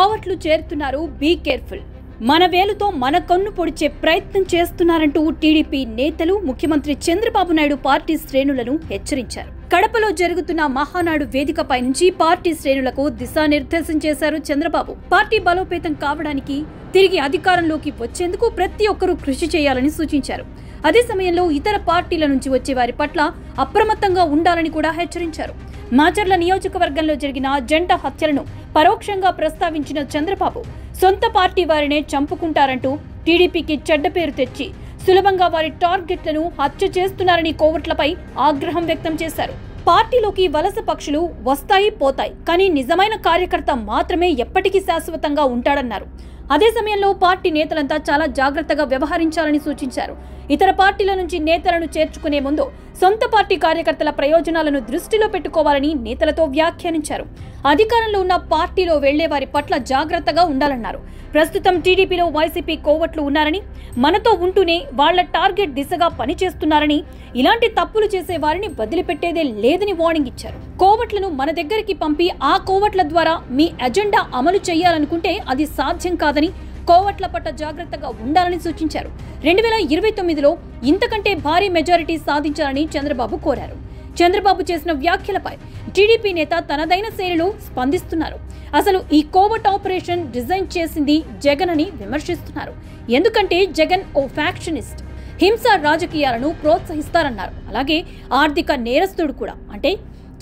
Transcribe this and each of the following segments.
కోవట్లు చేరుతున్నారు, be careful. మన వేలుతో మన కన్ను పొడిచే ప్రయత్నం చేస్తున్నారంటూ టీడీపీ నేతలు ముఖ్యమంత్రి చంద్రబాబు నాయుడు పార్టీ శ్రేణులను హెచ్చరించారు. కడపలో జరుగుతున్న మహానాడు వేదికపై నుంచి పార్టీ శ్రేణులకు దిశానిర్దేశం చేశారు చంద్రబాబు. పార్టీ బలోపేతం కావడానికి, తిరిగి అధికారంలోకి వచ్చేందుకు ప్రతి ఒక్కరూ కృషి చేయాలని సూచించారు. అదే సమయంలో ఇతర పార్టీల నుంచి వచ్చే వారి పట్ల అప్రమత్తంగా ఉండాలని కూడా హెచ్చరించారు. మాచర్ల నియోజకవర్గంలో జరిగిన జంట హత్యలను పరోక్షంగా ప్రస్తావించిన చంద్రబాబు సొంత పార్టీ వారినే చంపుకుంటారంటూ టీడీపీకి చెడ్డ పేరు తెచ్చి సులభంగా వారి టార్గెట్లను హత్య చేస్తున్నారని కోవట్లపై ఆగ్రహం వ్యక్తం చేశారు. పార్టీలోకి వలస పక్షులు వస్తాయి పోతాయి, కానీ నిజమైన కార్యకర్త మాత్రమే ఎప్పటికీ శాశ్వతంగా ఉంటాడన్నారు. అదే సమయంలో పార్టీ నేతలంతా చాలా జాగ్రత్తగా వ్యవహరించాలని సూచించారు. ఇతర పార్టీల నుంచి నేతలను చేర్చుకునే ముందు సొంత పార్టీ కార్యకర్తల ప్రయోజనాలను దృష్టిలో పెట్టుకోవాలని నేతలతో వ్యాఖ్యానించారు. అధికారంలో ఉన్న పార్టీలో వెళ్లే వారి పట్ల జాగ్రత్తగా ఉండాలన్నారు. ప్రస్తుతం టీడీపీలో వైసీపీ కోవట్లు ఉన్నారని, మనతో ఉంటూనే వాళ్ల టార్గెట్ దిశగా పనిచేస్తున్నారని, ఇలాంటి తప్పులు చేసే వారిని వదిలిపెట్టేదే లేదని వార్నింగ్ ఇచ్చారు. కోవట్లను మన దగ్గరికి పంపి ఆ కోవట్ల ద్వారా మీ ఎజెండా అమలు చేయాలనుకుంటే అది సాధ్యం కాదని, కోవట్ల పట్ల జాగ్రత్తగా ఉండాలని సూచించారు. 2029లో ఇంతకంటే భారీ మెజారిటీ సాధించాలని చంద్రబాబు కోరారు. చంద్రబాబు చేసిన వ్యాఖ్యలపై టీడీపీ నేత తనదైన శైలిలో స్పందిస్తున్నారు. అసలు ఈ కోవట్ ఆపరేషన్ డిజైన్ చేసింది జగన్ అని విమర్శిస్తున్నారు. ఎందుకంటే జగన్ ఓ ఫ్యాక్షనిస్ట్, హింస రాజకీయాలను ప్రోత్సహిస్తారన్నారు. అలాగే ఆర్థిక నేరస్తుడు కూడా, అంటే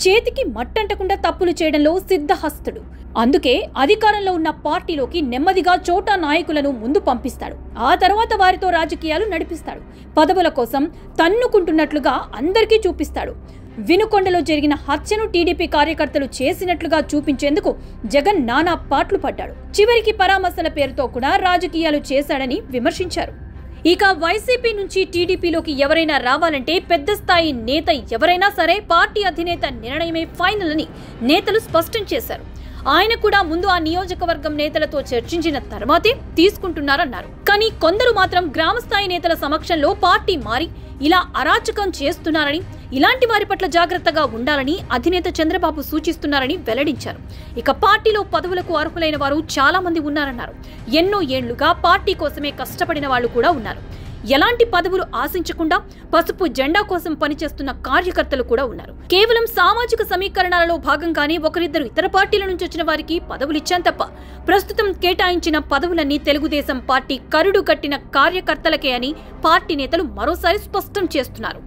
చేతికి మట్టంటకుండా తప్పులు చేయడంలో సిద్ధహస్తుడు. అందుకే అధికారంలో ఉన్న పార్టీలోకి నెమ్మదిగా చోటా నాయకులను ముందు పంపిస్తాడు. ఆ తర్వాత వారితో రాజకీయాలు నడిపిస్తాడు. పదవుల కోసం తన్నుకుంటున్నట్లుగా అందరికీ చూపిస్తాడు. వినుకొండలో జరిగిన హత్యను టీడీపీ కార్యకర్తలు చేసినట్లుగా చూపించేందుకు జగన్ నానా పాట్లు పడ్డాడు. చివరికి పరామర్శల పేరుతో కూడా రాజకీయాలు చేశాడని విమర్శించారు. ఇక వైసీపీ నుంచి టీడీపీలోకి ఎవరైనా రావాలంటే పెద్ద స్థాయి నేత ఎవరైనా సరే పార్టీ అధినేత నిర్ణయమే ఫైనల్ అని నేతలు స్పష్టం చేశారు. ఆయన కూడా ముందు ఆ నియోజకవర్గం నేతలతో చర్చించిన తర్వాతే తీసుకుంటున్నారన్నారు. కానీ కొందరు మాత్రం గ్రామస్థాయి నేతల సమక్షంలో పార్టీ మారి ఇలా అరాచకం చేస్తున్నారని, ఇలాంటి వారి పట్ల జాగ్రత్తగా ఉండాలని అధినేత చంద్రబాబు సూచిస్తున్నారని వెల్లడించారు. ఇక పార్టీలో పదవులకు అర్హులైన వారు చాలా మంది ఉన్నారన్నారు. ఎన్నో ఏళ్లుగా పార్టీ కోసమే కష్టపడిన వాళ్ళు కూడా ఉన్నారు. ఎలాంటి పదవులు ఆశించకుండా పసుపు జెండా కోసం పనిచేస్తున్న కార్యకర్తలు కూడా ఉన్నారు. కేవలం సామాజిక సమీకరణాలలో భాగంగానే ఒకరిద్దరు ఇతర పార్టీల నుంచి వచ్చిన వారికి పదవులిచ్చాం తప్ప ప్రస్తుతం కేటాయించిన పదవులన్నీ తెలుగుదేశం పార్టీ కరుడు కట్టిన కార్యకర్తలకే అని పార్టీ నేతలు మరోసారి స్పష్టం చేస్తున్నారు.